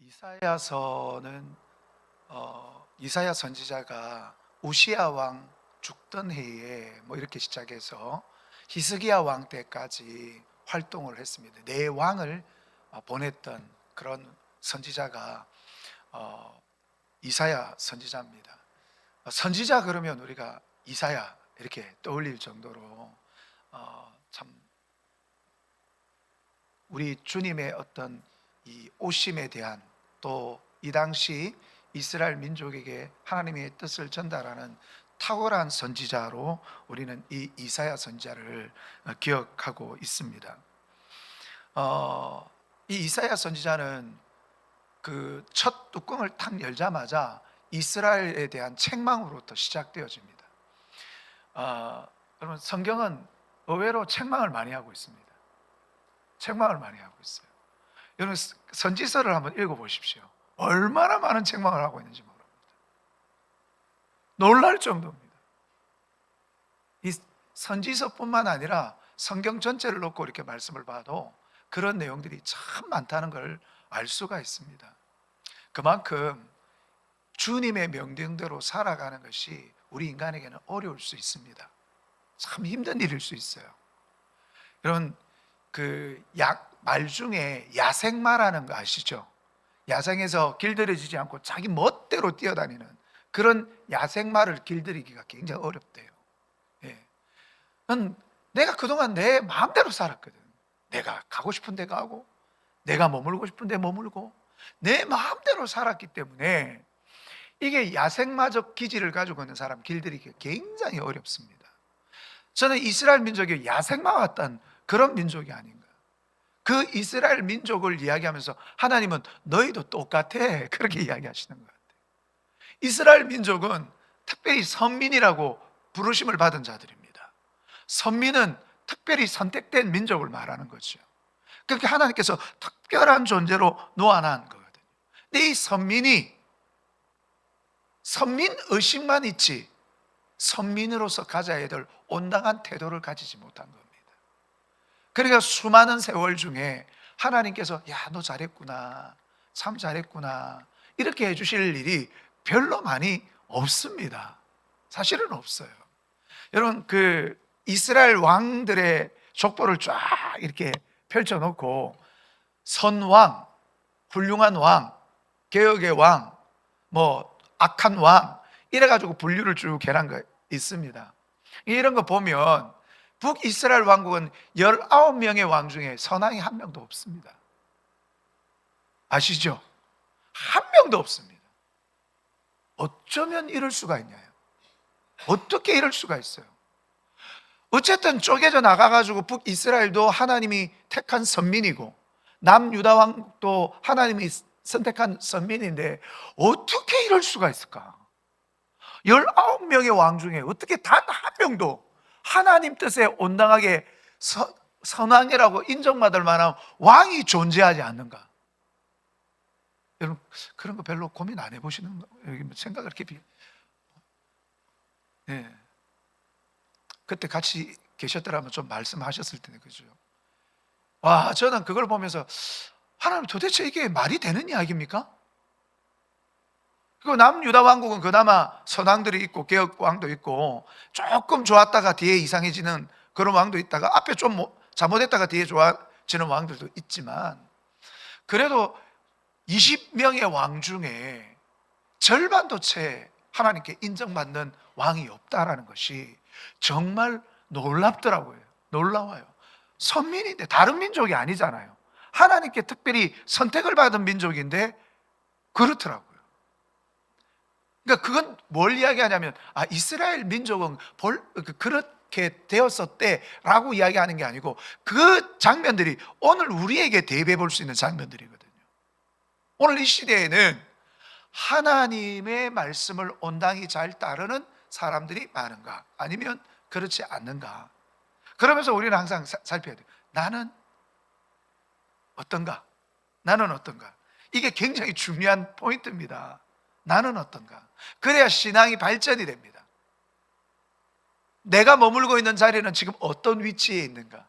이사야서는 이사야 선지자가 우시야 왕 죽던 해에 이렇게 시작해서 히스기야 왕 때까지 활동을 했습니다. 네 왕을 보냈던 그런 선지자가 이사야 선지자입니다. 선지자 그러면 우리가 이사야 이렇게 떠올릴 정도로 참 우리 주님의 어떤 이 오심에 대한, 또 이 당시 이스라엘 민족에게 하나님의 뜻을 전달하는 탁월한 선지자로 우리는 이 이사야 선지자를 기억하고 있습니다. 이 이사야 선지자는 그 첫 뚜껑을 탁 열자마자 이스라엘에 대한 책망으로부터 시작되어집니다. 여러분, 성경은 의외로 책망을 많이 하고 있습니다. 책망을 많이 하고 있어요. 여러분, 선지서를 한번 읽어보십시오. 얼마나 많은 책망을 하고 있는지 모릅니다. 놀랄 정도입니다. 이 선지서뿐만 아니라 성경 전체를 놓고 이렇게 말씀을 봐도 그런 내용들이 참 많다는 걸 알 수가 있습니다. 그만큼 주님의 명령대로 살아가는 것이 우리 인간에게는 어려울 수 있습니다. 참 힘든 일일 수 있어요. 여러분, 말 중에 야생마라는 거 아시죠? 야생에서 길들여지지 않고 자기 멋대로 뛰어다니는 그런 야생마를 길들이기가 굉장히 어렵대요. 예. 내가 그동안 내 마음대로 살았거든. 내가 가고 싶은 데 가고, 내가 머물고 싶은 데 머물고, 내 마음대로 살았기 때문에 이게 야생마적 기질을 가지고 있는 사람 길들이기가 굉장히 어렵습니다. 저는 이스라엘 민족이 야생마 같던 그런 민족이 아닌가. 그 이스라엘 민족을 이야기하면서 하나님은 너희도 똑같아, 그렇게 이야기하시는 것 같아요. 이스라엘 민족은 특별히 선민이라고 부르심을 받은 자들입니다. 선민은 특별히 선택된 민족을 말하는 거죠. 그렇게 하나님께서 특별한 존재로 놓아놓은 거거든요. 근데 이 선민 의식만 있지 선민으로서 가져야 될 온당한 태도를 가지지 못한 겁니다. 그러니까 수많은 세월 중에 하나님께서 너 잘했구나, 참 잘했구나 이렇게 해주실 일이 별로 많이 없습니다. 사실은 없어요. 여러분, 이스라엘 왕들의 족보를 쫙 이렇게 펼쳐놓고 선왕, 훌륭한 왕, 개혁의 왕, 악한 왕 이래가지고 분류를 쭉 해놓은 거 있습니다. 이런 거 보면 북이스라엘 왕국은 19명의 왕 중에 선왕이 한 명도 없습니다. 아시죠? 한 명도 없습니다. 어쩌면 이럴 수가 있냐요. 어떻게 이럴 수가 있어요. 어쨌든 쪼개져 나가가지고 북이스라엘도 하나님이 택한 선민이고 남유다 왕도 하나님이 선택한 선민인데 어떻게 이럴 수가 있을까? 19명의 왕 중에 어떻게 단 한 명도 하나님 뜻에 온당하게 선왕이라고 인정받을 만한 왕이 존재하지 않는가? 여러분, 그런 거 별로 고민 안 해보시는 거예요? 생각을 깊이. 네. 그때 같이 계셨더라면 좀 말씀하셨을 텐데, 그죠? 저는 그걸 보면서 하나님, 도대체 이게 말이 되는 이야기입니까? 그리고 남유다 왕국은 그나마 선왕들이 있고 개혁왕도 있고 조금 좋았다가 뒤에 이상해지는 그런 왕도 있다가 앞에 좀 잘못했다가 뒤에 좋아지는 왕들도 있지만 그래도 20명의 왕 중에 절반도 채 하나님께 인정받는 왕이 없다라는 것이 정말 놀랍더라고요. 놀라워요. 선민인데 다른 민족이 아니잖아요. 하나님께 특별히 선택을 받은 민족인데 그렇더라고요. 그러니까 그건 뭘 이야기하냐면 이스라엘 민족은 그렇게 되었었대라고 이야기하는 게 아니고 그 장면들이 오늘 우리에게 대비해 볼 수 있는 장면들이거든요. 오늘 이 시대에는 하나님의 말씀을 온당히 잘 따르는 사람들이 많은가 아니면 그렇지 않는가. 그러면서 우리는 항상 살펴야 돼요. 나는 어떤가? 나는 어떤가? 이게 굉장히 중요한 포인트입니다. 나는 어떤가? 그래야 신앙이 발전이 됩니다. 내가 머물고 있는 자리는 지금 어떤 위치에 있는가?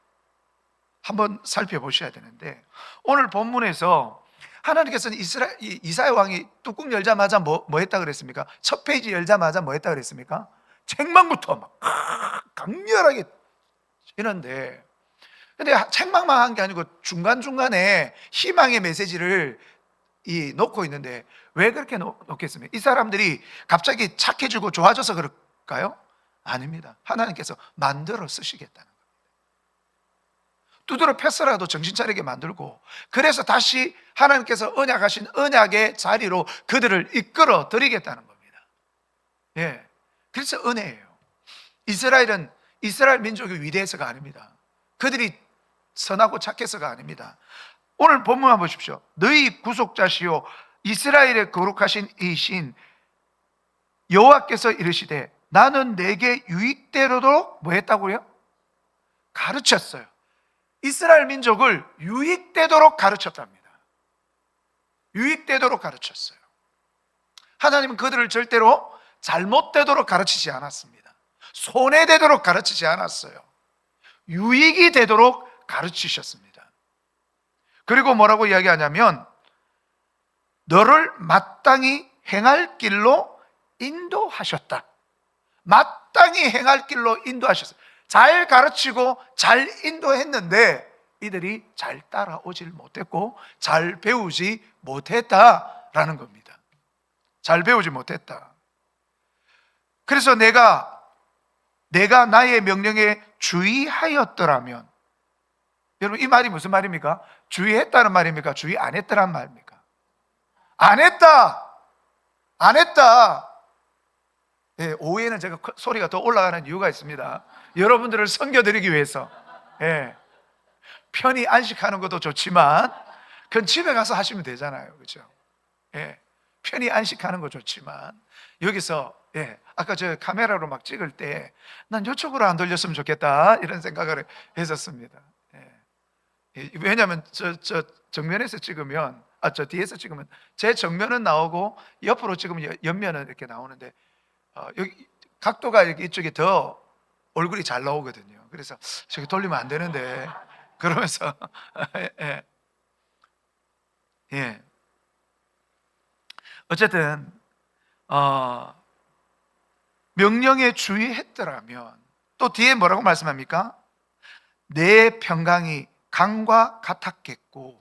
한번 살펴보셔야 되는데 오늘 본문에서 하나님께서는 이사야 왕이 뚜껑 열자마자 뭐 했다 그랬습니까? 첫 페이지 열자마자 뭐 했다 그랬습니까? 책망부터 막 강렬하게 이런데, 근데 책망만 한 게 아니고 중간중간에 희망의 메시지를 놓고 있는데, 왜 그렇게 놓겠습니까? 이 사람들이 갑자기 착해지고 좋아져서 그럴까요? 아닙니다. 하나님께서 만들어 쓰시겠다는 거예요. 두드러 펴서라도 정신 차리게 만들고, 그래서 다시 하나님께서 언약하신 언약의 자리로 그들을 이끌어 드리겠다는 겁니다. 예, 그래서 은혜예요. 이스라엘 민족이 위대해서가 아닙니다. 그들이 선하고 착해서가 아닙니다. 오늘 본문만 보십시오. 너희 구속자시요 이스라엘의 거룩하신 이신 여호와께서 이르시되 나는 내게 유익되도록 뭐 했다고요? 가르쳤어요. 이스라엘 민족을 유익되도록 가르쳤답니다. 유익되도록 가르쳤어요. 하나님은 그들을 절대로 잘못되도록 가르치지 않았습니다. 손해되도록 가르치지 않았어요. 유익이 되도록 가르치셨습니다. 그리고 뭐라고 이야기하냐면 너를 마땅히 행할 길로 인도하셨다. 마땅히 행할 길로 인도하셨어요. 잘 가르치고 잘 인도했는데 이들이 잘 따라오질 못했고 잘 배우지 못했다라는 겁니다. 잘 배우지 못했다. 그래서 내가 나의 명령에 주의하였더라면, 여러분 이 말이 무슨 말입니까? 주의했다는 말입니까? 주의 안 했다는 말입니까? 안 했다. 안 했다. 예, 오후에는 제가 소리가 더 올라가는 이유가 있습니다. 여러분들을 섬겨드리기 위해서. 예, 편히 안식하는 것도 좋지만 그건 집에 가서 하시면 되잖아요, 그렇죠? 예, 편히 안식하는 거 좋지만 여기서, 예, 아까 저 카메라로 막 찍을 때 난 이쪽으로 안 돌렸으면 좋겠다 이런 생각을 했었습니다. 예, 왜냐하면 저 정면에서 찍으면, 저 뒤에서 찍으면 제 정면은 나오고 옆으로 찍으면 옆면은 이렇게 나오는데, 여기 각도가 이쪽이 더 얼굴이 잘 나오거든요. 그래서 저기 돌리면 안 되는데 그러면서 예. 예. 어쨌든 명령에 주의했더라면, 또 뒤에 뭐라고 말씀합니까? 내 평강이 강과 같았겠고.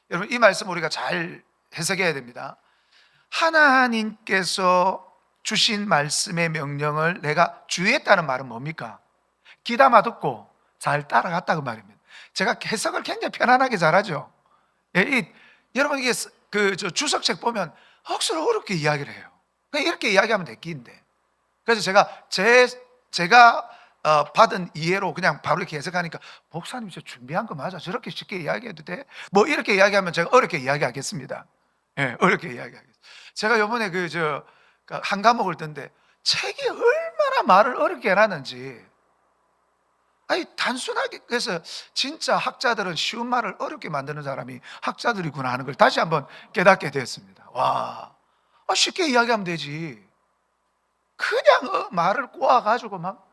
여러분 이 말씀 우리가 잘 해석해야 됩니다. 하나님께서 주신 말씀의 명령을 내가 주의했다는 말은 뭡니까? 귀담아 듣고 잘 따라갔다 그 말입니다. 제가 해석을 굉장히 편안하게 잘하죠. 예, 여러분 이게 주석책 보면 억수로 어렵게 이야기를 해요. 그냥 이렇게 이야기하면 됐기인데. 그래서 제가 받은 이해로 그냥 바로 이렇게 해석하니까, 목사님 저 준비한 거 맞아? 저렇게 쉽게 이야기해도 돼? 뭐 이렇게 이야기하면 제가 어렵게 이야기하겠습니다. 예, 어렵게 이야기하겠습니다. 제가 요번에 한 과목을 듣는데 책이 얼마나 말을 어렵게 해놨는지, 아니 단순하게, 그래서 진짜 학자들은 쉬운 말을 어렵게 만드는 사람이 학자들이구나 하는 걸 다시 한번 깨닫게 되었습니다. 와, 쉽게 이야기하면 되지. 그냥 말을 꼬아가지고 막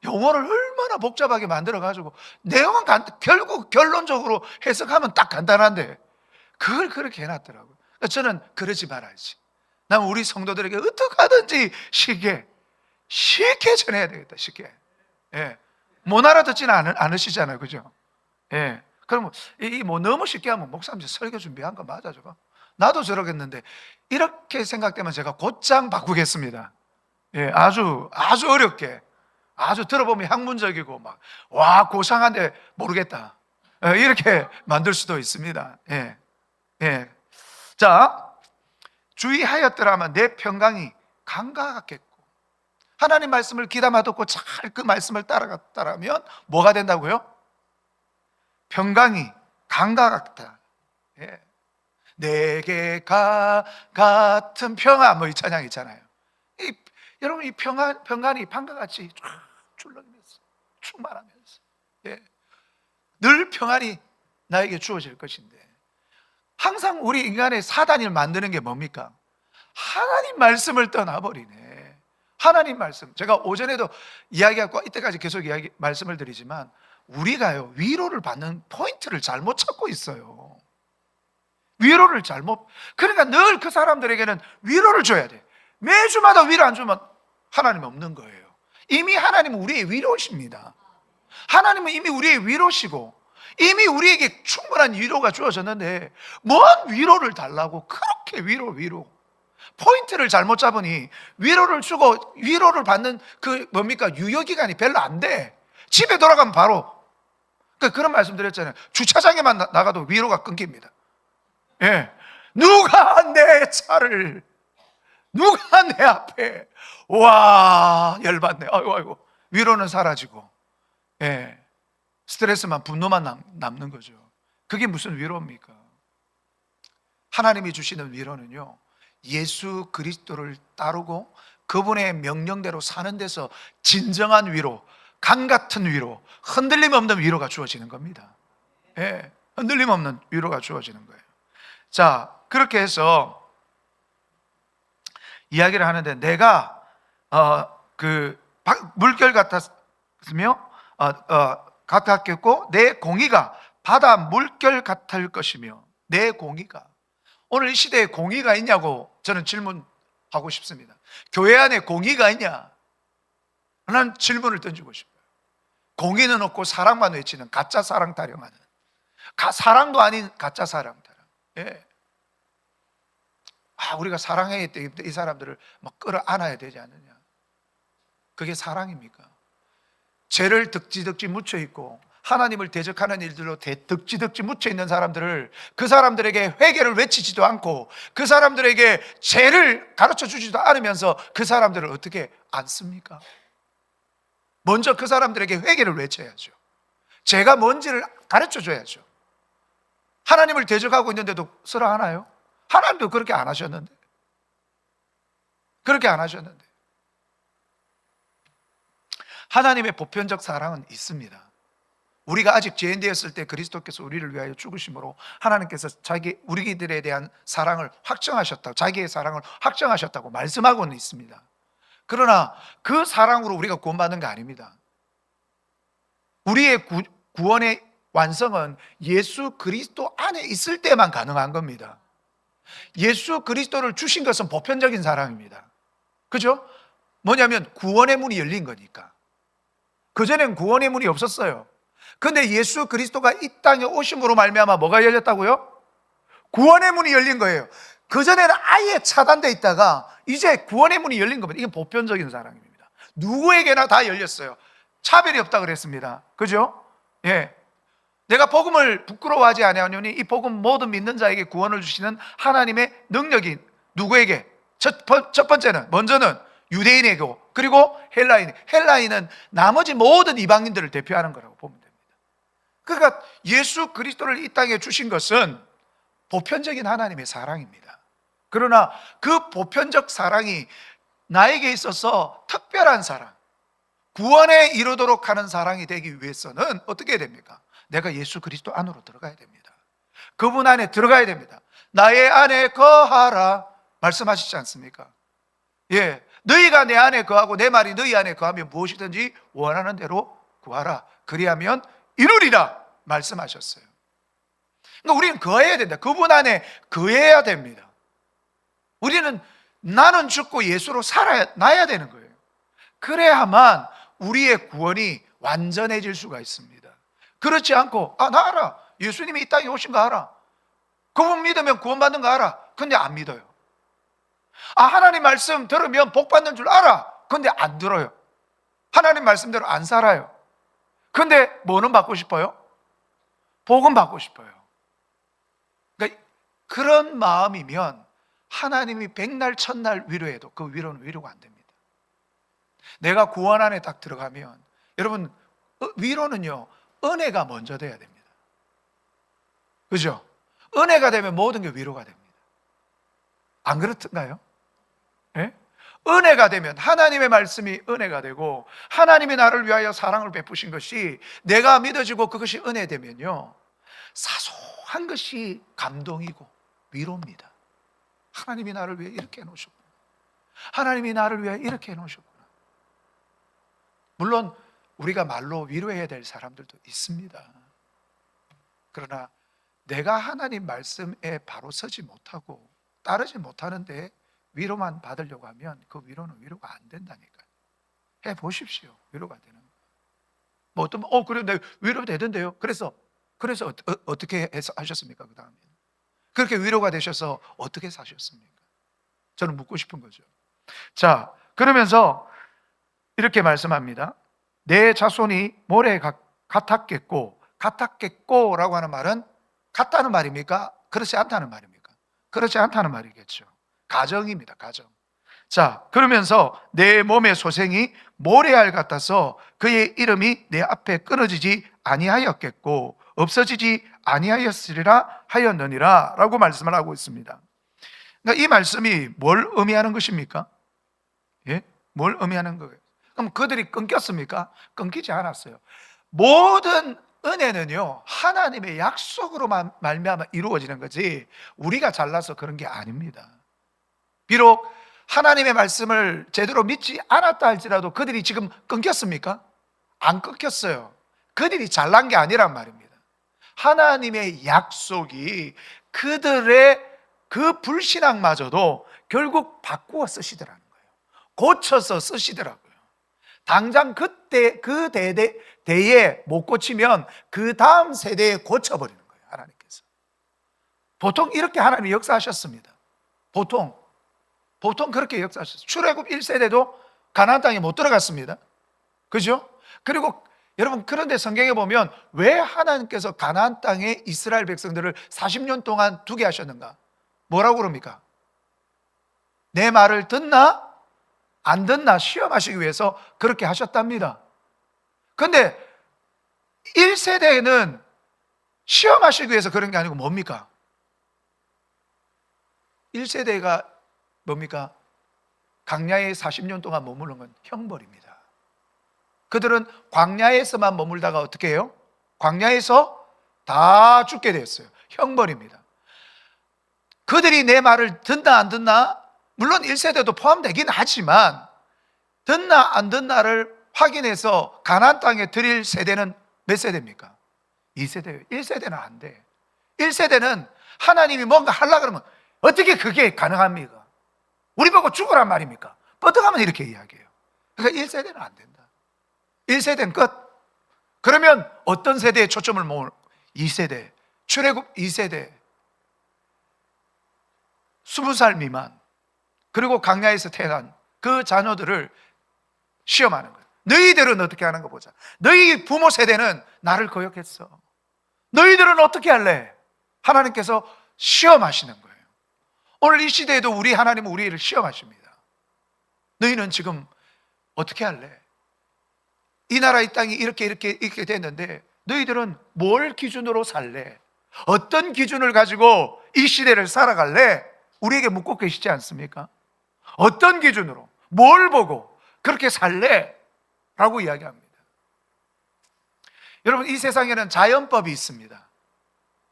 용어를 얼마나 복잡하게 만들어가지고 내용은 결국 결론적으로 해석하면 딱 간단한데 그걸 그렇게 해놨더라고요. 저는 그러지 말아야지. 난 우리 성도들에게 어떻게 하든지 쉽게 전해야 되겠다. 쉽게. 예. 못 알아듣지는 않으시잖아요, 그죠? 예. 그럼 뭐 너무 쉽게 하면 목사님 설교 준비한 거 맞아 저거? 나도 저러겠는데, 이렇게 생각되면 제가 곧장 바꾸겠습니다. 예, 아주 어렵게, 아주 들어보면 학문적이고 막 와 고상한데 모르겠다, 이렇게 만들 수도 있습니다. 예, 예. 자, 주의하였더라면 내 평강이 강과 같겠고, 하나님 말씀을 귀담아 듣고 잘 그 말씀을 따라갔다라면 뭐가 된다고요? 평강이 강과 같다. 예. 내게 같은 평안, 뭐 이 찬양 있잖아요. 여러분 이 평안이 방과 같이 쫙 출렁이면서 충만하면서, 예, 늘 평안이 나에게 주어질 것인데, 항상 우리 인간의 사단을 만드는 게 뭡니까? 하나님 말씀을 떠나버리네. 하나님 말씀, 제가 오전에도 이야기하고 이때까지 계속 말씀을 드리지만, 우리가요 위로를 받는 포인트를 잘못 찾고 있어요. 위로를 잘못, 그러니까 늘 그 사람들에게는 위로를 줘야 돼. 매주마다 위로 안 주면 하나님 없는 거예요. 이미 하나님은 우리의 위로십니다. 하나님은 이미 우리의 위로시고 이미 우리에게 충분한 위로가 주어졌는데 뭔 위로를 달라고 그렇게 위로 포인트를 잘못 잡으니 위로를 주고 위로를 받는 그 뭡니까 유효기간이 별로 안 돼. 집에 돌아가면 바로 그런 말씀 드렸잖아요. 주차장에만 나가도 위로가 끊깁니다. 예. 누가 내 차를 누가 내 앞에 와 열받네. 아이고 위로는 사라지고 예. 스트레스만 분노만 남는 거죠. 그게 무슨 위로입니까? 하나님이 주시는 위로는요, 예수 그리스도를 따르고 그분의 명령대로 사는 데서 진정한 위로, 강 같은 위로, 흔들림 없는 위로가 주어지는 겁니다. 예, 흔들림 없는 위로가 주어지는 거예요. 자, 그렇게 해서 이야기를 하는데 내가 물결 같았으며 같았겠고 내 공의가 바다 물결 같을 것이며 내 공의가 오늘 이 시대에 공의가 있냐고 저는 질문하고 싶습니다. 교회 안에 공의가 있냐? 라는 질문을 던지고 싶어요. 공의는 없고 사랑만 외치는 가짜 사랑 타령하는 사랑도 아닌 가짜 사랑 타령. 예. 우리가 사랑해야 돼. 이 사람들을 막 끌어안아야 되지 않느냐? 그게 사랑입니까? 죄를 덕지덕지 묻혀 있고 하나님을 대적하는 일들로 덕지덕지 묻혀 있는 사람들을 그 사람들에게 회개를 외치지도 않고 그 사람들에게 죄를 가르쳐 주지도 않으면서 그 사람들을 어떻게 안습니까? 먼저 그 사람들에게 회개를 외쳐야죠. 죄가 뭔지를 가르쳐 줘야죠. 하나님을 대적하고 있는데도 쓰라 하나요? 하나님도 그렇게 안 하셨는데. 그렇게 안 하셨는데. 하나님의 보편적 사랑은 있습니다. 우리가 아직 죄인 되었을 때 그리스도께서 우리를 위하여 죽으심으로 하나님께서 우리들에 대한 사랑을 확정하셨다고, 자기의 사랑을 확정하셨다고 말씀하고는 있습니다. 그러나 그 사랑으로 우리가 구원받는 게 아닙니다. 우리의 구원의 완성은 예수 그리스도 안에 있을 때만 가능한 겁니다. 예수 그리스도를 주신 것은 보편적인 사랑입니다. 그죠? 뭐냐면 구원의 문이 열린 거니까. 그전엔 구원의 문이 없었어요. 근데 예수 그리스도가 이 땅에 오심으로 말미암아 뭐가 열렸다고요? 구원의 문이 열린 거예요. 그전에는 아예 차단되어 있다가 이제 구원의 문이 열린 겁니다. 이게 보편적인 사랑입니다. 누구에게나 다 열렸어요. 차별이 없다 그랬습니다. 그죠? 예. 내가 복음을 부끄러워하지 아니하노니 이 복음 모든 믿는 자에게 구원을 주시는 하나님의 능력이 누구에게? 첫 번째는 먼저는 유대인에게고 그리고 헬라인은 나머지 모든 이방인들을 대표하는 거라고 보면 됩니다. 그러니까 예수 그리스도를 이 땅에 주신 것은 보편적인 하나님의 사랑입니다. 그러나 그 보편적 사랑이 나에게 있어서 특별한 사랑, 구원에 이르도록 하는 사랑이 되기 위해서는 어떻게 해야 됩니까? 내가 예수 그리스도 안으로 들어가야 됩니다. 그분 안에 들어가야 됩니다. 나의 안에 거하라 말씀하시지 않습니까? 예, 너희가 내 안에 거하고 내 말이 너희 안에 거하면 무엇이든지 원하는 대로 구하라. 그리하면 이루리라 말씀하셨어요. 그러니까 우리는 거해야 된다. 그분 안에 거해야 됩니다. 우리는 나는 죽고 예수로 살아나야 되는 거예요. 그래야만 우리의 구원이 완전해질 수가 있습니다. 그렇지 않고 나 알아. 예수님이 이 땅에 오신 거 알아. 그분 믿으면 구원받는 거 알아. 근데 안 믿어요. 하나님 말씀 들으면 복 받는 줄 알아. 근데 안 들어요. 하나님 말씀대로 안 살아요. 근데 뭐는 받고 싶어요? 복은 받고 싶어요. 그러니까 그런 마음이면 하나님이 백날 천날 위로해도 그 위로는 위로가 안 됩니다. 내가 구원 안에 딱 들어가면 여러분 위로는요 은혜가 먼저 돼야 됩니다. 그죠? 은혜가 되면 모든 게 위로가 됩니다. 안 그렇던가요? 예? 은혜가 되면 하나님의 말씀이 은혜가 되고 하나님이 나를 위하여 사랑을 베푸신 것이 내가 믿어지고 그것이 은혜되면요 사소한 것이 감동이고 위로입니다. 하나님이 나를 위해 이렇게 해놓으셨구나. 하나님이 나를 위해 이렇게 해놓으셨구나. 물론 우리가 말로 위로해야 될 사람들도 있습니다. 그러나 내가 하나님 말씀에 바로 서지 못하고 따르지 못하는데 위로만 받으려고 하면 그 위로는 위로가 안 된다니까요. 해 보십시오. 위로가 되는 거. 뭐 어떤 그래 내 위로 되던데요. 그래서 어떻게 해서 하셨습니까? 그 다음에 그렇게 위로가 되셔서 어떻게 사셨습니까? 저는 묻고 싶은 거죠. 자, 그러면서 이렇게 말씀합니다. 내 자손이 모래 같았겠고라고 하는 말은 같다는 말입니까? 그렇지 않다는 말입니까? 그렇지 않다는 말이겠죠. 가정입니다. 가정. 자, 그러면서 내 몸의 소생이 모래알 같아서 그의 이름이 내 앞에 끊어지지 아니하였겠고 없어지지 아니하였으리라 하였느니라 라고 말씀을 하고 있습니다. 그러니까 이 말씀이 뭘 의미하는 것입니까? 예? 뭘 의미하는 거예요? 그럼 그들이 끊겼습니까? 끊기지 않았어요. 모든 은혜는요 하나님의 약속으로만 말미암아 이루어지는 거지 우리가 잘나서 그런 게 아닙니다. 비록 하나님의 말씀을 제대로 믿지 않았다 할지라도 그들이 지금 끊겼습니까? 안 끊겼어요. 그들이 잘난 게 아니란 말입니다. 하나님의 약속이 그들의 그 불신앙마저도 결국 바꾸어 쓰시더라는 거예요. 고쳐서 쓰시더라고요. 당장 그때 그 대에 못 고치면 그 다음 세대에 고쳐버리는 거예요. 하나님께서 보통 이렇게 하나님이 역사하셨습니다. 보통 그렇게 역사하셨어요. 출애굽 1세대도 가나안 땅에 못 들어갔습니다. 그죠? 그리고 여러분 그런데 성경에 보면 왜 하나님께서 가나안 땅에 이스라엘 백성들을 40년 동안 두게 하셨는가? 뭐라고 그럽니까? 내 말을 듣나? 안 듣나? 시험하시기 위해서 그렇게 하셨답니다. 그런데 1세대에는 시험하시기 위해서 그런 게 아니고 뭡니까? 1세대가 뭡니까? 광야에 40년 동안 머무른 건 형벌입니다. 그들은 광야에서만 머물다가 어떻게 해요? 광야에서 다 죽게 되었어요. 형벌입니다. 그들이 내 말을 듣나 안 듣나? 물론 1세대도 포함되긴 하지만 듣나 안 듣나를 확인해서 가나안 땅에 들일 세대는 몇 세대입니까? 2세대예요. 1세대는 안 돼. 1세대는 하나님이 뭔가 하려고 그러면 어떻게 그게 가능합니까? 우리 보고 죽으란 말입니까? 뻗어가면 이렇게 이야기해요. 그러니까 1세대는 안 된다. 1세대는 끝. 그러면 어떤 세대에 초점을 모을? 2세대, 출애굽 2세대, 20살 미만, 그리고 광야에서 태어난 그 자녀들을 시험하는 거예요. 너희들은 어떻게 하는 거 보자. 너희 부모 세대는 나를 거역했어. 너희들은 어떻게 할래? 하나님께서 시험하시는 거예요. 오늘 이 시대에도 우리 하나님은 우리를 시험하십니다. 너희는 지금 어떻게 할래? 이 나라 이 땅이 이렇게 됐는데 너희들은 뭘 기준으로 살래? 어떤 기준을 가지고 이 시대를 살아갈래? 우리에게 묻고 계시지 않습니까? 어떤 기준으로 뭘 보고 그렇게 살래? 라고 이야기합니다. 여러분 이 세상에는 자연법이 있습니다.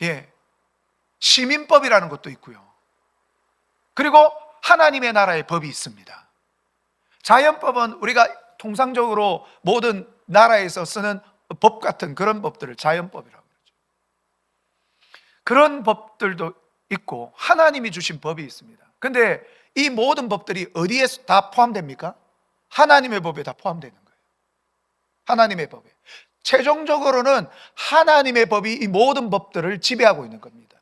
예, 시민법이라는 것도 있고요. 그리고 하나님의 나라의 법이 있습니다. 자연법은 우리가 통상적으로 모든 나라에서 쓰는 법 같은 그런 법들을 자연법이라고 그러죠. 그런 법들도 있고 하나님이 주신 법이 있습니다. 그런데 이 모든 법들이 어디에 다 포함됩니까? 하나님의 법에 다 포함되는 거예요. 하나님의 법에. 최종적으로는 하나님의 법이 이 모든 법들을 지배하고 있는 겁니다.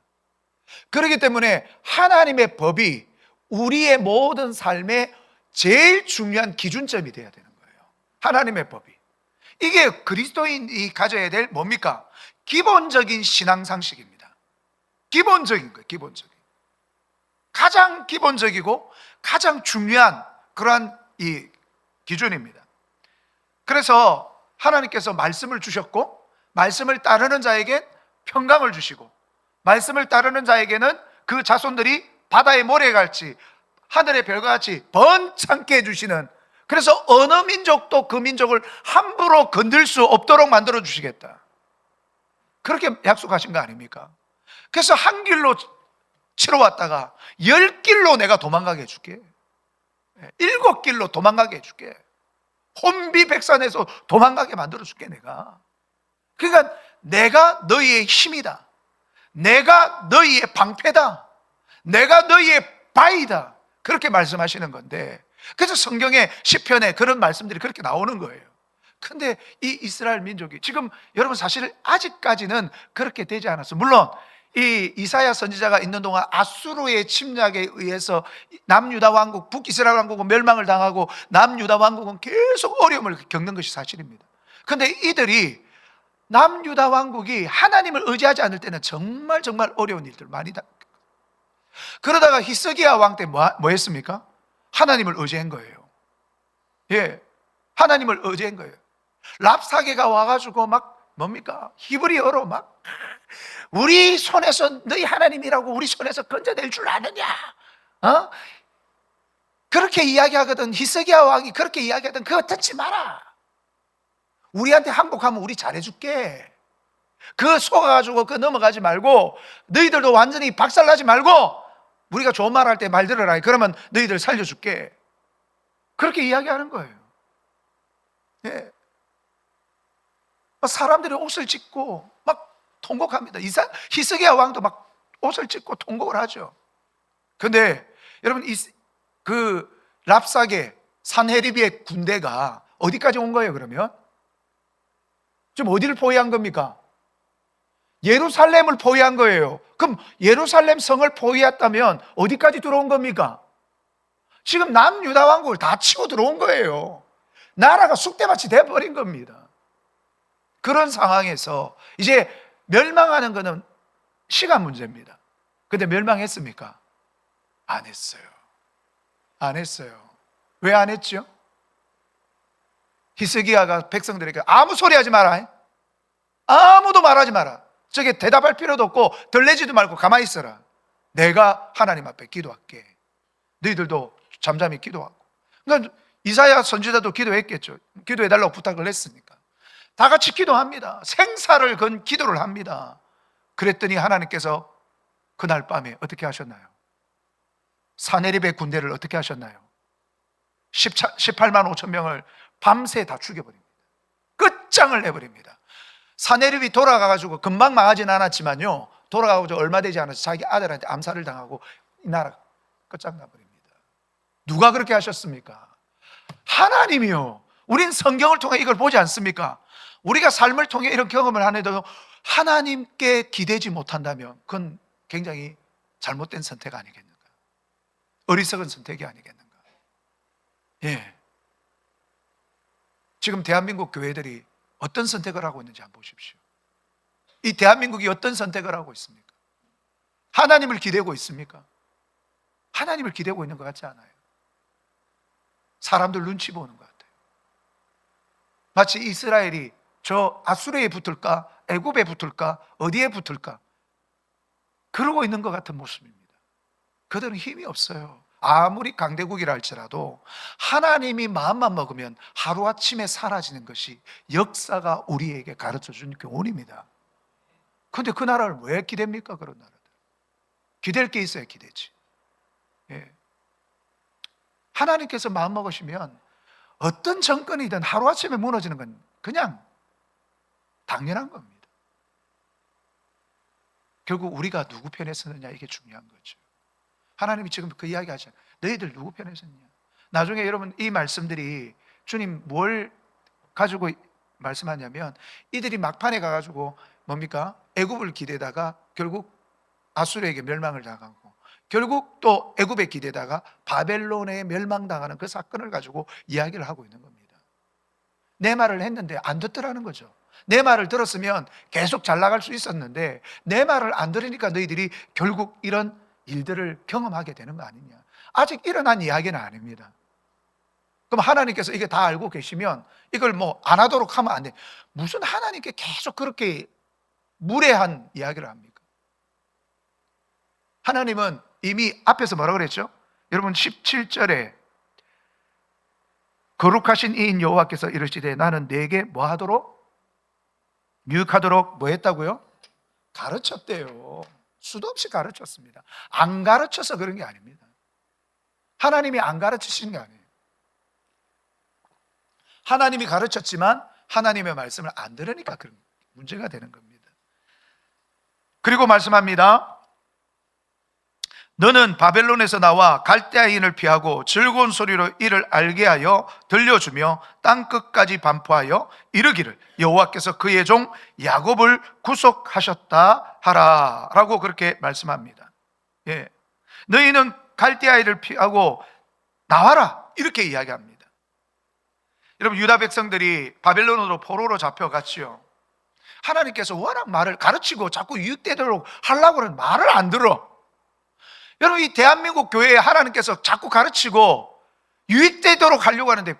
그렇기 때문에 하나님의 법이 우리의 모든 삶의 제일 중요한 기준점이 되어야 되는 거예요. 하나님의 법이. 이게 그리스도인이 가져야 될 뭡니까? 기본적인 신앙 상식입니다. 기본적인 거예요. 기본적인. 가장 기본적이고 가장 중요한 그러한 이 기준입니다. 그래서 하나님께서 말씀을 주셨고 말씀을 따르는 자에게 평강을 주시고 말씀을 따르는 자에게는 그 자손들이 바다의 모래같이 하늘의 별같이 번창게 해주시는, 그래서 어느 민족도 그 민족을 함부로 건들 수 없도록 만들어 주시겠다, 그렇게 약속하신 거 아닙니까? 그래서 한 길로 치러 왔다가 10길로 내가 도망가게 해줄게, 7길로 도망가게 해줄게, 혼비백산에서 도망가게 만들어 줄게 내가. 그러니까 내가 너희의 힘이다, 내가 너희의 방패다, 내가 너희의 바위다, 그렇게 말씀하시는 건데, 그래서 성경의 시편에 그런 말씀들이 그렇게 나오는 거예요. 근데 이 이스라엘 민족이 지금 여러분 사실 아직까지는 그렇게 되지 않았어요. 물론 이 이사야 선지자가 있는 동안 아수르의 침략에 의해서 남유다 왕국, 북이스라엘 왕국은 멸망을 당하고 남유다 왕국은 계속 어려움을 겪는 것이 사실입니다. 근데 이들이 남유다 왕국이 하나님을 의지하지 않을 때는 정말 어려운 일들 많이 그러다가 히스기야 왕 때 뭐 했습니까? 하나님을 의지한 거예요. 예, 하나님을 의지한 거예요. 랍사게가 와가지고 막 뭡니까? 히브리어로 막 우리 손에서 너희 하나님이라고 우리 손에서 건져낼 줄 아느냐? 어? 그렇게 이야기하거든. 히스기야 왕이 그렇게 이야기하든 그거 듣지 마라. 우리한테 항복하면 우리 잘해줄게. 그거 속아가지고 그거 넘어가지 말고 너희들도 완전히 박살나지 말고 우리가 좋은 말 할 때 말 들어라. 그러면 너희들 살려줄게. 그렇게 이야기하는 거예요. 예. 사람들이 옷을 찢고 막 통곡합니다. 히스기야 왕도 막 옷을 찢고 통곡을 하죠. 그런데 여러분 그 랍사게 산헤립의 군대가 어디까지 온 거예요? 그러면 지금 어디를 포위한 겁니까? 예루살렘을 포위한 거예요. 그럼 예루살렘 성을 포위했다면 어디까지 들어온 겁니까? 지금 남유다 왕국을 다 치고 들어온 거예요. 나라가 쑥대밭이 돼버린 겁니다. 그런 상황에서 이제 멸망하는 것은 시간 문제입니다. 근데 멸망했습니까? 안 했어요. 안 했어요. 왜 안 했죠? 히스기야가 백성들에게 아무 소리 하지 마라. 아무도 말하지 마라. 저게 대답할 필요도 없고 들레지도 말고 가만히 있어라. 내가 하나님 앞에 기도할게. 너희들도 잠잠히 기도하고. 그러니까 이사야 선지자도 기도했겠죠. 기도해달라고 부탁을 했으니까. 다 같이 기도합니다. 생사를 건 기도를 합니다. 그랬더니 하나님께서 그날 밤에 어떻게 하셨나요? 사네립의 군대를 어떻게 하셨나요? 18만 5천 명을 밤새 다 죽여버립니다. 끝장을 내버립니다. 사네립이 돌아가가지고 금방 망하진 않았지만요, 돌아가가지고 얼마 되지 않아서 자기 아들한테 암살을 당하고 이 나라 끝장나버립니다. 누가 그렇게 하셨습니까? 하나님이요. 우린 성경을 통해 이걸 보지 않습니까? 우리가 삶을 통해 이런 경험을 하는데도 하나님께 기대지 못한다면 그건 굉장히 잘못된 선택 아니겠는가? 어리석은 선택이 아니겠는가? 예. 지금 대한민국 교회들이 어떤 선택을 하고 있는지 한번 보십시오. 이 대한민국이 어떤 선택을 하고 있습니까? 하나님을 기대고 있습니까? 하나님을 기대고 있는 것 같지 않아요. 사람들 눈치 보는 것 같아요. 마치 이스라엘이 저 아수르에 붙을까? 애굽에 붙을까? 어디에 붙을까? 그러고 있는 것 같은 모습입니다. 그들은 힘이 없어요. 아무리 강대국이라 할지라도 하나님이 마음만 먹으면 하루아침에 사라지는 것이 역사가 우리에게 가르쳐준 교훈입니다. 그런데 그 나라를 왜 기댑니까? 그런 나라들. 기댈 게 있어야 기대지. 예. 하나님께서 마음 먹으시면 어떤 정권이든 하루아침에 무너지는 건 그냥 당연한 겁니다. 결국 우리가 누구 편에 서느냐, 이게 중요한 거죠. 하나님이 지금 그 이야기 하잖아요. 너희들 누구 편에 섰냐? 나중에 여러분 이 말씀들이 주님 뭘 가지고 말씀하냐면 이들이 막판에 가가지고 뭡니까? 애굽을 기대다가 결국 아수르에게 멸망을 당하고 결국 또 애굽에 기대다가 바벨론에 멸망당하는 그 사건을 가지고 이야기를 하고 있는 겁니다. 내 말을 했는데 안 듣더라는 거죠. 내 말을 들었으면 계속 잘 나갈 수 있었는데 내 말을 안 들으니까 너희들이 결국 이런 일들을 경험하게 되는 거 아니냐. 아직 일어난 이야기는 아닙니다. 그럼 하나님께서 이게 다 알고 계시면 이걸 뭐 안 하도록 하면 안 돼. 무슨 하나님께 계속 그렇게 무례한 이야기를 합니까? 하나님은 이미 앞에서 뭐라고 그랬죠? 여러분 17절에 거룩하신 이인 여호와께서 이르시되 나는 네게 뭐 하도록? 유익하도록 뭐 했다고요? 가르쳤대요. 수도 없이 가르쳤습니다. 안 가르쳐서 그런 게 아닙니다. 하나님이 안 가르치신 게 아니에요. 하나님이 가르쳤지만 하나님의 말씀을 안 들으니까 그런 문제가 되는 겁니다. 그리고 말씀합니다. 너는 바벨론에서 나와 갈대아인을 피하고 즐거운 소리로 이를 알게 하여 들려주며 땅 끝까지 반포하여 이르기를 여호와께서 그의 종 야곱을 구속하셨다 하라 라고 그렇게 말씀합니다. 예. 너희는 갈대아인을 피하고 나와라 이렇게 이야기합니다. 여러분, 유다 백성들이 바벨론으로 포로로 잡혀갔지요. 하나님께서 워낙 말을 가르치고 자꾸 유익되도록 하려고 하는 말을 안 들어. 여러분, 이 대한민국 교회에 하나님께서 자꾸 가르치고 유익되도록 하려고 하는데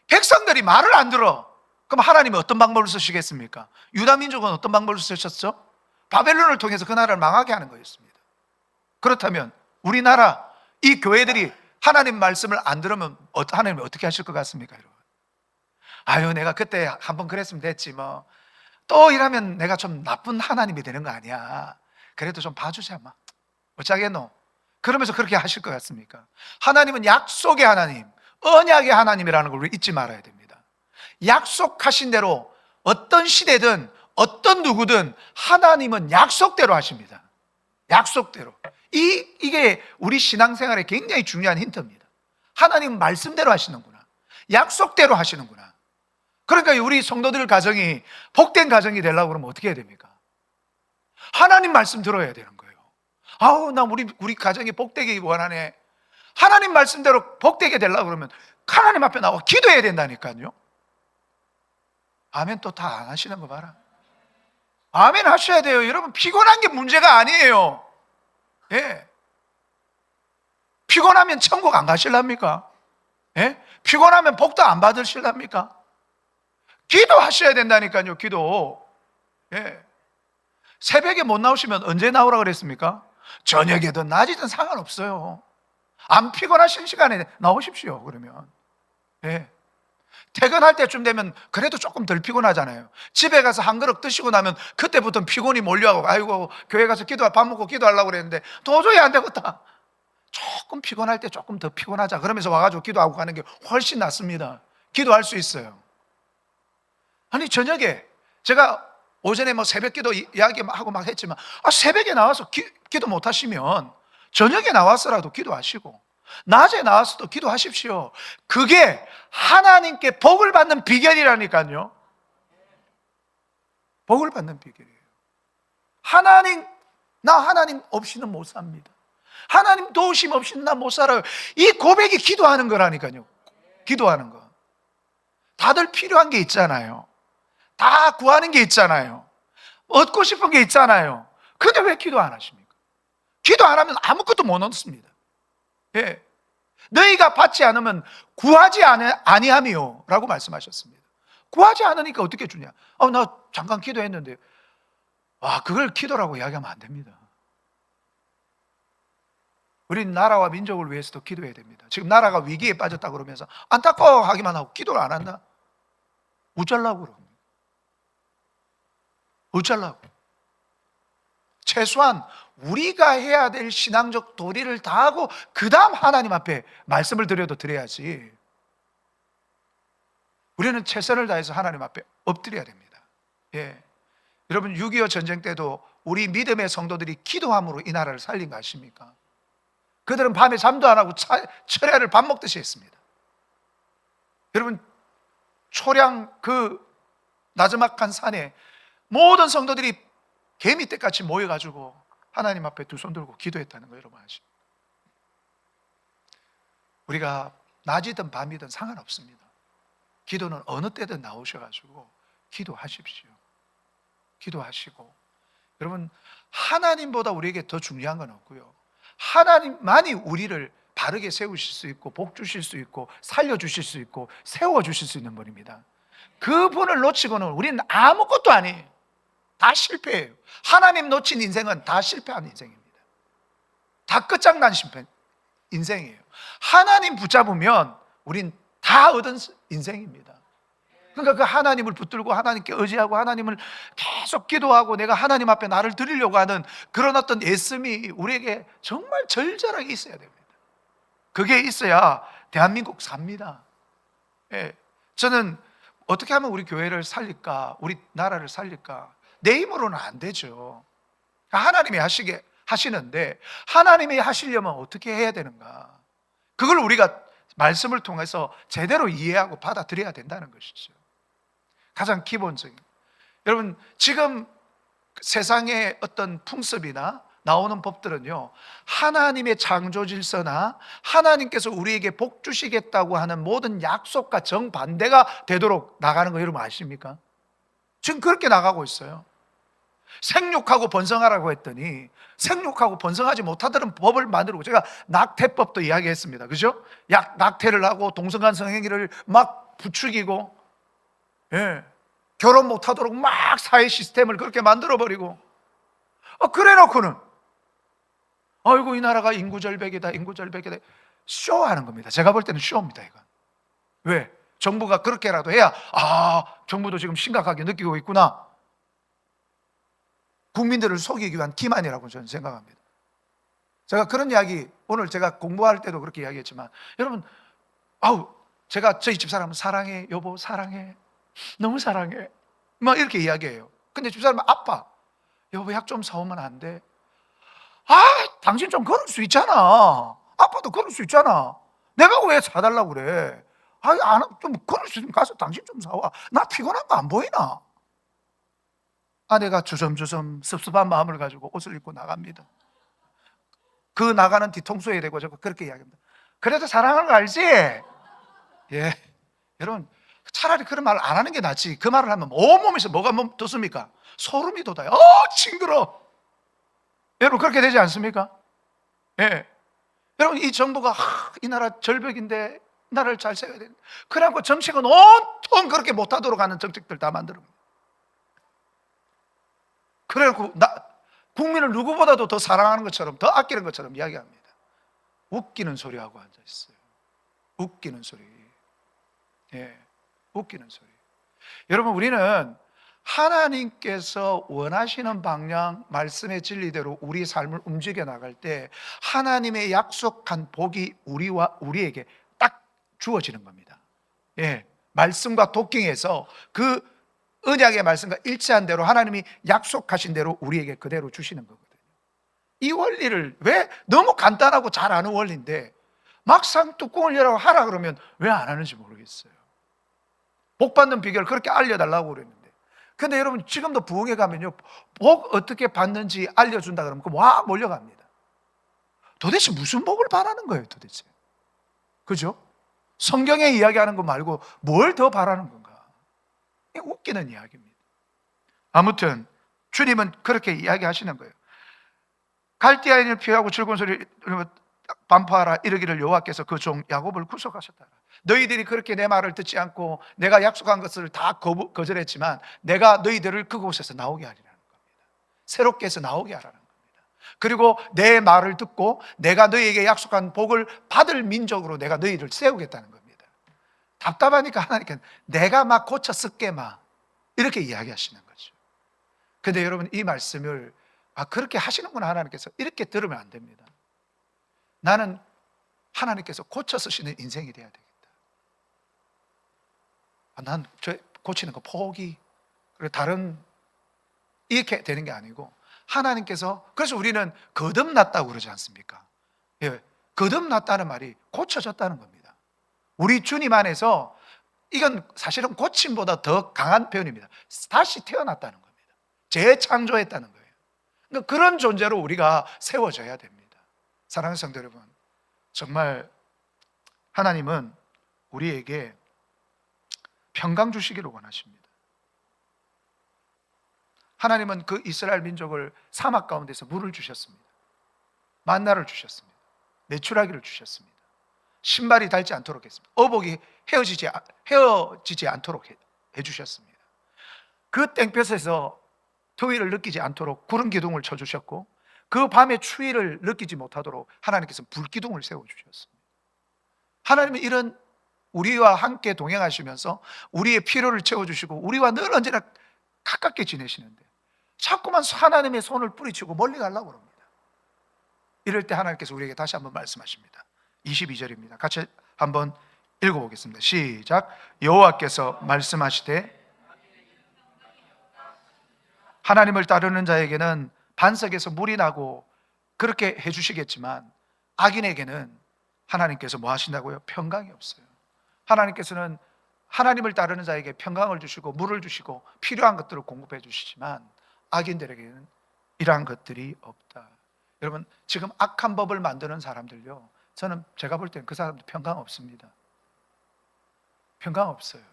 백성들이 말을 안 들어. 그럼 하나님이 어떤 방법을 쓰시겠습니까? 유다 민족은 어떤 방법을 쓰셨죠? 바벨론을 통해서 그 나라를 망하게 하는 거였습니다. 그렇다면 우리나라 이 교회들이 하나님 말씀을 안 들으면 하나님이 어떻게 하실 것 같습니까? 여러분, 아유, 내가 그때 한번 그랬으면 됐지 뭐. 또 이러면 내가 좀 나쁜 하나님이 되는 거 아니야. 그래도 좀 봐주자 막. 어쩌겠노? 그러면서 그렇게 하실 것 같습니까? 하나님은 약속의 하나님, 언약의 하나님이라는 걸 우리 잊지 말아야 됩니다. 약속하신 대로 어떤 시대든 어떤 누구든 하나님은 약속대로 하십니다. 약속대로. 이게 우리 신앙생활에 굉장히 중요한 힌트입니다. 하나님은 말씀대로 하시는구나. 약속대로 하시는구나. 그러니까 우리 성도들 가정이 복된 가정이 되려고 그러면 어떻게 해야 됩니까? 하나님 말씀 들어야 되는 거예요. 아우, 나 우리 가정이 복되기 원하네. 하나님 말씀대로 복되게 되려고 그러면 하나님 앞에 나와 기도해야 된다니까요. 아멘. 또 다 안 하시는 거 봐라. 아멘 하셔야 돼요. 여러분, 피곤한 게 문제가 아니에요. 예. 피곤하면 천국 안 가실랍니까? 예? 피곤하면 복도 안 받으실랍니까? 기도하셔야 된다니까요. 기도. 예. 새벽에 못 나오시면 언제 나오라 그랬습니까? 저녁에든 낮이든 상관없어요. 안 피곤하신 시간에 나오십시오. 그러면 예. 퇴근할 때쯤 되면 그래도 조금 덜 피곤하잖아요. 집에 가서 한 그릇 드시고 나면 그때부터 피곤이 몰려하고, 아이고, 교회 가서 밥 먹고 기도하려고 그랬는데 도저히 안 되겠다. 조금 피곤할 때 조금 더 피곤하자 그러면서 와가지고 기도하고 가는 게 훨씬 낫습니다. 기도할 수 있어요. 아니, 저녁에 제가 오전에 뭐 새벽 기도 이야기하고 막 했지만, 새벽에 나와서 기도 못 하시면 저녁에 나와서라도 기도하시고 낮에 나와서도 기도하십시오. 그게 하나님께 복을 받는 비결이라니까요. 복을 받는 비결이에요. 나 하나님 없이는 못 삽니다. 하나님 도우심 없이는 나 못 살아요. 이 고백이 기도하는 거라니까요. 기도하는 거. 다들 필요한 게 있잖아요. 다 구하는 게 있잖아요. 얻고 싶은 게 있잖아요. 근데 왜 기도 안 하십니까? 기도 안 하면 아무것도 못 얻습니다. 예. 너희가 받지 않으면 구하지 아니함이요 라고 말씀하셨습니다. 구하지 않으니까 어떻게 주냐? 나 잠깐 기도했는데, 그걸 기도라고 이야기하면 안 됩니다. 우린 나라와 민족을 위해서도 기도해야 됩니다. 지금 나라가 위기에 빠졌다 그러면서 안타까워하기만 하고 기도를 안 한다? 어쩌려고 그럽니다. 어쩌려고? 최소한 우리가 해야 될 신앙적 도리를 다하고 그 다음 하나님 앞에 말씀을 드려야지. 우리는 최선을 다해서 하나님 앞에 엎드려야 됩니다. 예. 여러분, 6.25 전쟁 때도 우리 믿음의 성도들이 기도함으로 이 나라를 살린 거 아십니까? 그들은 밤에 잠도 안 하고 철야를 밥 먹듯이 했습니다. 여러분, 초량 그 나지막한 산에 모든 성도들이 개미떼같이 모여가지고 하나님 앞에 두 손 들고 기도했다는 거 여러분 아시죠? 우리가 낮이든 밤이든 상관없습니다. 기도는 어느 때든 나오셔가지고 기도하십시오. 기도하시고, 여러분, 하나님보다 우리에게 더 중요한 건 없고요, 하나님만이 우리를 바르게 세우실 수 있고 복 주실 수 있고 살려주실 수 있고 세워주실 수 있는 분입니다. 그분을 놓치고는 우리는 아무것도 아니에요. 다 실패예요. 하나님 놓친 인생은 다 실패한 인생입니다. 다 끝장난 인생이에요. 하나님 붙잡으면 우린 다 얻은 인생입니다. 그러니까 그 하나님을 붙들고 하나님께 의지하고 하나님을 계속 기도하고 내가 하나님 앞에 나를 드리려고 하는 그런 어떤 애씀이 우리에게 정말 절절하게 있어야 됩니다. 그게 있어야 대한민국 삽니다. 예. 저는 어떻게 하면 우리 교회를 살릴까, 우리 나라를 살릴까? 내 힘으로는 안 되죠. 하나님이 하시는데 하나님이 하시려면 어떻게 해야 되는가? 그걸 우리가 말씀을 통해서 제대로 이해하고 받아들여야 된다는 것이죠. 가장 기본적인. 여러분, 지금 세상의 어떤 풍습이나 나오는 법들은요, 하나님의 창조 질서나 하나님께서 우리에게 복 주시겠다고 하는 모든 약속과 정반대가 되도록 나가는 거 여러분 아십니까? 지금 그렇게 나가고 있어요. 생육하고 번성하라고 했더니 생육하고 번성하지 못하도록 법을 만들고, 제가 낙태법도 이야기했습니다. 그죠? 낙태를 하고 동성간 성행위를 막 부추기고, 예, 결혼 못하도록 막 사회 시스템을 그렇게 만들어버리고, 그래 놓고는 아이고 이 나라가 인구절벽이다, 인구절벽이다, 쇼하는 겁니다. 제가 볼 때는 쇼입니다, 이건. 왜? 정부가 그렇게라도 해야, 정부도 지금 심각하게 느끼고 있구나, 국민들을 속이기 위한 기만이라고 저는 생각합니다. 제가 그런 이야기, 오늘 제가 공부할 때도 그렇게 이야기했지만, 여러분, 제가 저희 집사람은 사랑해, 여보 사랑해, 너무 사랑해, 막 이렇게 이야기해요. 근데 집사람은 아파, 여보 약 좀 사오면 안 돼? 당신 좀 걸을 수 있잖아, 아빠도 걸을 수 있잖아, 내가 왜 사달라고 그래? 좀 걸을 수 있으면 가서 당신 좀 사와, 나 피곤한 거 안 보이나? 아내가 주섬주섬 섭섭한 마음을 가지고 옷을 입고 나갑니다. 그 나가는 뒤통수에 대고 제가 그렇게 이야기합니다. 그래도 사랑하는 거 알지? 예, 여러분, 차라리 그런 말을 안 하는 게 낫지. 그 말을 하면 온몸에서 뭐가 돋습니까? 소름이 돋아요. 징그러. 여러분, 그렇게 되지 않습니까? 예. 여러분, 이 정부가 이 나라 절벽인데 나라를 잘 세워야 되는데, 그래갖고 정책은 온통 그렇게 못하도록 하는 정책들 다 만들어. 그래갖고 국민을 누구보다도 더 사랑하는 것처럼, 더 아끼는 것처럼 이야기합니다. 웃기는 소리하고 앉아있어요. 웃기는 소리. 예, 웃기는 소리. 여러분, 우리는 하나님께서 원하시는 방향, 말씀의 진리대로 우리 삶을 움직여 나갈 때 하나님의 약속한 복이 우리에게 딱 주어지는 겁니다. 예, 말씀과 독경에서 그 언약의 말씀과 일치한 대로 하나님이 약속하신 대로 우리에게 그대로 주시는 거거든요. 이 원리를, 왜 너무 간단하고 잘 아는 원리인데 막상 뚜껑을 열라고 하라 그러면 왜 안 하는지 모르겠어요. 복 받는 비결을 그렇게 알려달라고 그랬는데, 근데 여러분, 지금도 부흥회 가면요, 복 어떻게 받는지 알려준다 그러면 와 몰려갑니다. 도대체 무슨 복을 바라는 거예요, 도대체? 그죠? 성경에 이야기하는 거 말고 뭘 더 바라는 건가? 웃기는 이야기입니다. 아무튼 주님은 그렇게 이야기하시는 거예요. 갈대아인을 피하고 즐거운 소리 반포하라, 이르기를 여호와께서 그 종 야곱을 구속하셨다. 너희들이 그렇게 내 말을 듣지 않고 내가 약속한 것을 다 거절했지만 내가 너희들을 그곳에서 나오게 하리라는 겁니다. 새롭게 해서 나오게 하라는 겁니다. 그리고 내 말을 듣고 내가 너희에게 약속한 복을 받을 민족으로 내가 너희를 세우겠다는 겁니다. 답답하니까 하나님께서 내가 막 고쳐 쓸게 막 이렇게 이야기하시는 거죠. 근데 여러분, 이 말씀을 그렇게 하시는구나 하나님께서, 이렇게 들으면 안 됩니다. 나는 하나님께서 고쳐 쓰시는 인생이 돼야 되겠다. 난 고치는 거 포기, 그리고 다른, 이렇게 되는 게 아니고 하나님께서, 그래서 우리는 거듭났다고 그러지 않습니까? 예, 거듭났다는 말이 고쳐졌다는 겁니다. 우리 주님 안에서, 이건 사실은 고침보다 더 강한 표현입니다. 다시 태어났다는 겁니다. 재창조했다는 거예요. 그러니까 그런 존재로 우리가 세워져야 됩니다. 사랑하는 성도 여러분, 정말 하나님은 우리에게 평강 주시기를 원하십니다. 하나님은 그 이스라엘 민족을 사막 가운데서 물을 주셨습니다. 만나를 주셨습니다. 메추라기를 주셨습니다. 신발이 닳지 않도록 했습니다. 어복이 헤어지지 않도록 해주셨습니다. 그 땡볕에서 더위를 느끼지 않도록 구름 기둥을 쳐주셨고, 그 밤의 추위를 느끼지 못하도록 하나님께서 불기둥을 세워주셨습니다. 하나님은 이런 우리와 함께 동행하시면서 우리의 필요를 채워주시고 우리와 늘 언제나 가깝게 지내시는데 자꾸만 하나님의 손을 뿌리치고 멀리 가려고 합니다. 이럴 때 하나님께서 우리에게 다시 한번 말씀하십니다. 22절입니다. 같이 한번 읽어보겠습니다. 시작. 여호와께서 말씀하시되 하나님을 따르는 자에게는 반석에서 물이 나고 그렇게 해주시겠지만 악인에게는 하나님께서 뭐 하신다고요? 평강이 없어요. 하나님께서는 하나님을 따르는 자에게 평강을 주시고 물을 주시고 필요한 것들을 공급해 주시지만 악인들에게는 이러한 것들이 없다. 여러분, 지금 악한 법을 만드는 사람들요, 저는 제가 볼 때는 그 사람들 평강 없습니다. 평강 없어요.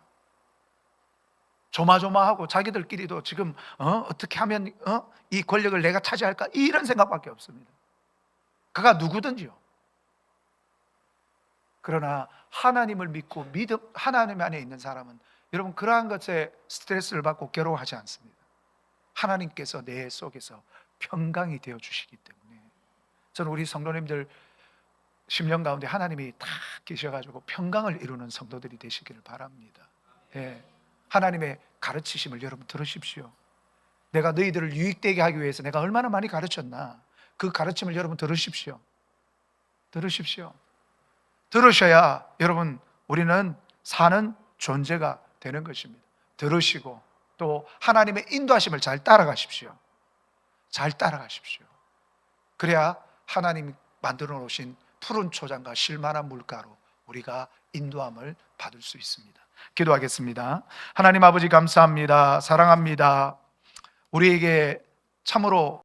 조마조마하고 자기들끼리도 지금 어떻게 하면 이 권력을 내가 차지할까, 이런 생각밖에 없습니다. 그가 누구든지요. 그러나 하나님을 믿고 믿음, 하나님 안에 있는 사람은 여러분 그러한 것에 스트레스를 받고 괴로워하지 않습니다. 하나님께서 내 속에서 평강이 되어 주시기 때문에 저는 우리 성도님들 10년 가운데 하나님이 다 계셔가지고 평강을 이루는 성도들이 되시기를 바랍니다. 예. 하나님의 가르치심을 여러분 들으십시오. 내가 너희들을 유익되게 하기 위해서 내가 얼마나 많이 가르쳤나, 그 가르침을 여러분 들으십시오. 들으십시오. 들으셔야 여러분 우리는 사는 존재가 되는 것입니다. 들으시고 또 하나님의 인도하심을 잘 따라가십시오. 잘 따라가십시오. 그래야 하나님이 만들어 놓으신 푸른 초장과 실만한 물가로 우리가 인도함을 받을 수 있습니다. 기도하겠습니다. 하나님 아버지 감사합니다. 사랑합니다. 우리에게 참으로